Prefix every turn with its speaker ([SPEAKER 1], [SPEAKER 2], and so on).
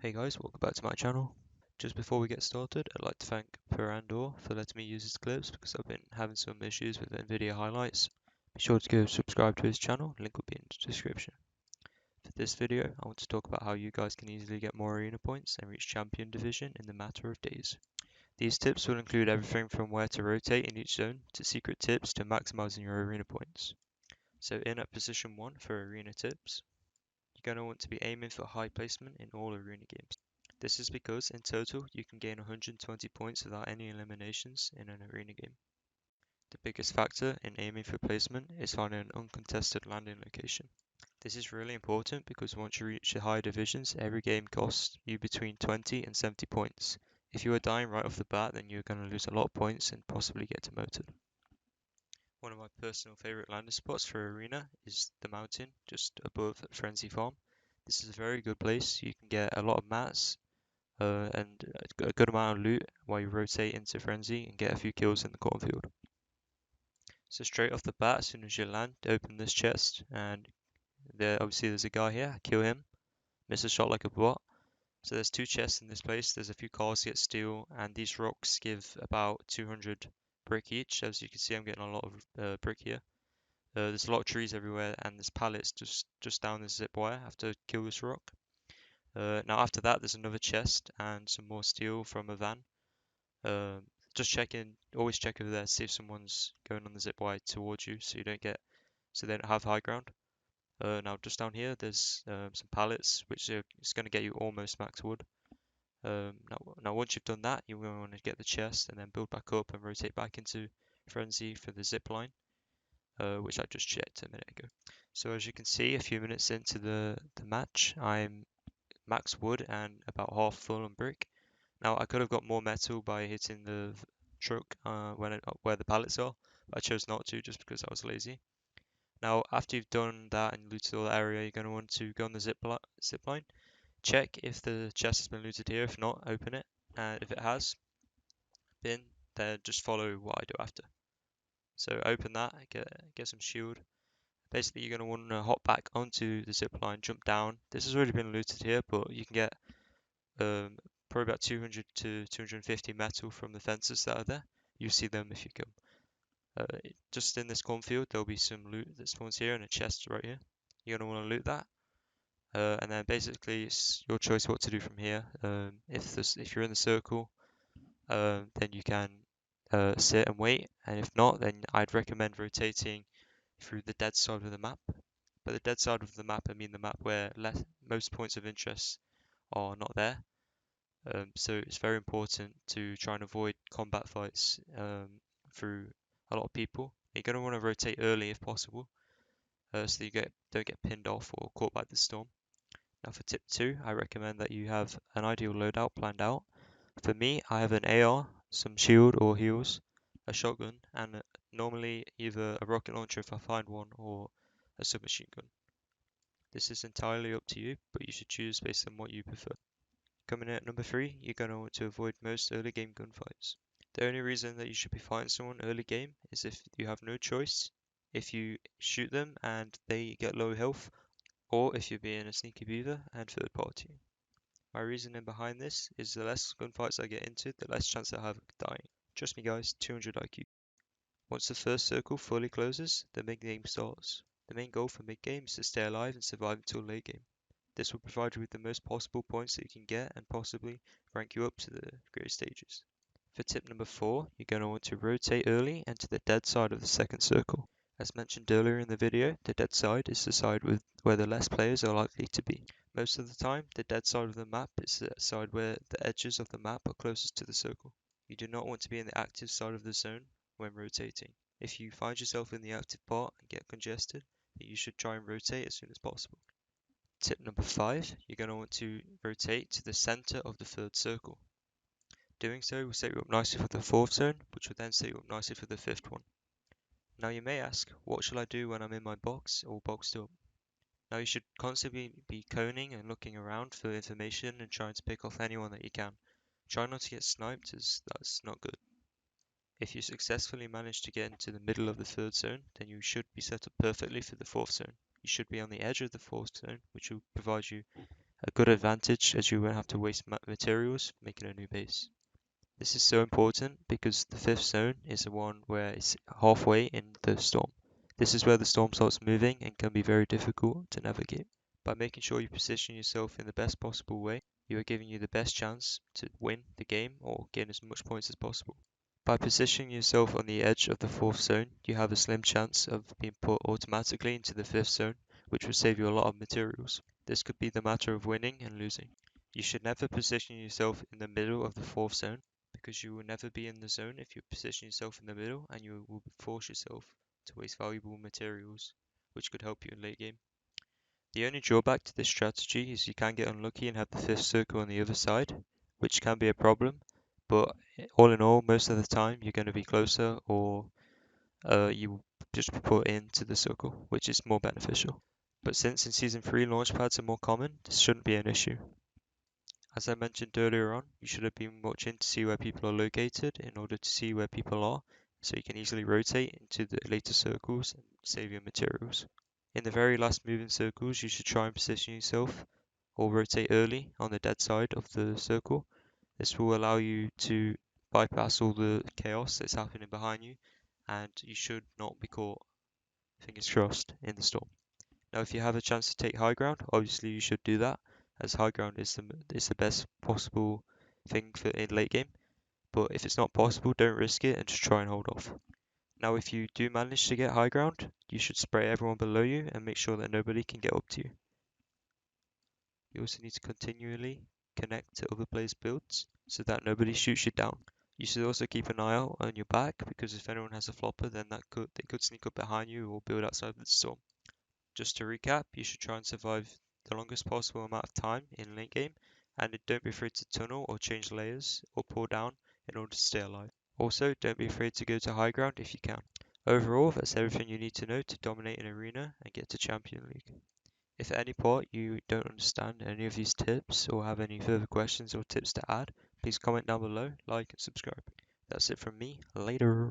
[SPEAKER 1] Hey guys, welcome back to my channel. Just before we get started, I'd like to thank Perandor for letting me use his clips because I've been having some issues with NVIDIA highlights. Be sure to go subscribe to his channel, link will be in the description. For this video, I want to talk about how you guys can easily get more arena points and reach champion division in the matter of days. These tips will include everything from where to rotate in each zone to secret tips to maximizing your arena points. So in at position 1 for arena tips, you're going to want to be aiming for high placement in all arena games. This is because in total you can gain 120 points without any eliminations in an arena game. The biggest factor in aiming for placement is finding an uncontested landing location. This is really important because once you reach the higher divisions, every game costs you between 20 and 70 points. If you are dying right off the bat, then you're going to lose a lot of points and possibly get demoted. One of my personal favorite landing spots for arena is the mountain just above Frenzy Farm. This is a very good place. You can get a lot of mats and a good amount of loot while you rotate into Frenzy and get a few kills in the cornfield. So straight off the bat, as soon as you land, open this chest, and obviously there's a guy here. Kill him. Miss a shot like a bot. So there's two chests in this place. There's a few cars to get steel, and these rocks give about 200 brick each. As you can see, I'm getting a lot of brick here. There's a lot of trees everywhere, and there's pallets just down this zip wire. I have to kill this rock. Now after that, there's another chest and some more steel from a van. Just check in, always check over there, see if someone's going on the zip wire towards you, so they don't have high ground. Now just down here, there's some pallets, which is going to get you almost max wood. Now once you've done that, you will want to get the chest and then build back up and rotate back into Frenzy for the zip line, which I just checked a minute ago. So as you can see, a few minutes into the match, I'm max wood and about half full on brick. Now I could have got more metal by hitting the truck where the pallets are, but I chose not to just because I was lazy. Now after you've done that and looted all the area, you're going to want to go on the zip line. Check if the chest has been looted here. If not, open it, and if it has been, then just follow what I do after. So open that, get some shield. Basically, you're going to want to hop back onto the zip line, jump down. This has already been looted here, but you can get probably about 200 to 250 metal from the fences that are there. You see them if you come. Just in this cornfield, there'll be some loot that spawns here and a chest right here. You're going to want to loot that. And then basically it's your choice what to do from here. If you're in the circle, then you can sit and wait. And if not, then I'd recommend rotating through the dead side of the map. By the dead side of the map, I mean the map where most points of interest are not there. So it's very important to try and avoid combat fights through a lot of people. You're going to want to rotate early if possible, so you don't get pinned off or caught by the storm. Now for tip 2, I recommend that you have an ideal loadout planned out. For me, I have an AR, some shield or heals, a shotgun, and normally either a rocket launcher if I find one or a submachine gun. This is entirely up to you, but you should choose based on what you prefer. Coming in at number 3, you're going to want to avoid most early game gunfights. The only reason that you should be fighting someone early game is if you have no choice, if you shoot them and they get low health, or if you're being a sneaky beaver and third party. My reasoning behind this is the less gunfights I get into, the less chance I have of dying. Trust me guys, 200 IQ. Once the first circle fully closes, the mid game starts. The main goal for mid game is to stay alive and survive until late game. This will provide you with the most possible points that you can get and possibly rank you up to the great stages. For tip number 4, you're going to want to rotate early and to the dead side of the second circle. As mentioned earlier in the video, the dead side is the side where the less players are likely to be. Most of the time, the dead side of the map is the side where the edges of the map are closest to the circle. You do not want to be in the active side of the zone when rotating. If you find yourself in the active part and get congested, then you should try and rotate as soon as possible. Tip number 5, you're going to want to rotate to the center of the third circle. Doing so will set you up nicely for the fourth zone, which will then set you up nicely for the fifth one. Now you may ask, what shall I do when I'm in my box or boxed up? Now you should constantly be coning and looking around for information and trying to pick off anyone that you can. Try not to get sniped as that's not good. If you successfully manage to get into the middle of the third zone, then you should be set up perfectly for the fourth zone. You should be on the edge of the fourth zone, which will provide you a good advantage as you won't have to waste materials making a new base. This is so important because the fifth zone is the one where it's halfway in the storm. This is where the storm starts moving and can be very difficult to navigate. By making sure you position yourself in the best possible way, you are giving you the best chance to win the game or gain as much points as possible. By positioning yourself on the edge of the fourth zone, you have a slim chance of being put automatically into the fifth zone, which will save you a lot of materials. This could be the matter of winning and losing. You should never position yourself in the middle of the fourth zone because you will never be in the zone if you position yourself in the middle and you will force yourself to waste valuable materials, which could help you in late game. The only drawback to this strategy is you can get unlucky and have the fifth circle on the other side, which can be a problem, but all in all, most of the time you're going to be closer or you just put into the circle, which is more beneficial. But since in Season 3 launchpads are more common, this shouldn't be an issue. As I mentioned earlier on, you should have been watching to see where people are located in order to see where people are, so you can easily rotate into the later circles and save your materials. In the very last moving circles, you should try and position yourself or rotate early on the dead side of the circle. This will allow you to bypass all the chaos that's happening behind you, and you should not be caught, fingers crossed, in the storm. Now, if you have a chance to take high ground, obviously you should do that, as high ground is the best possible thing for in late game. But if it's not possible, don't risk it and just try and hold off. Now, if you do manage to get high ground, you should spray everyone below you and make sure that nobody can get up to you. You also need to continually connect to other players' builds so that nobody shoots you down. You should also keep an eye out on your back because if anyone has a flopper, then they could sneak up behind you or build outside the storm. Just to recap, you should try and survive the longest possible amount of time in late game, and don't be afraid to tunnel or change layers or pull down in order to stay alive. Also, don't be afraid to go to high ground if you can. Overall, that's everything you need to know to dominate an arena and get to Champion League. If at any part you don't understand any of these tips or have any further questions or tips to add, please comment down below, like and subscribe. That's it from me, later.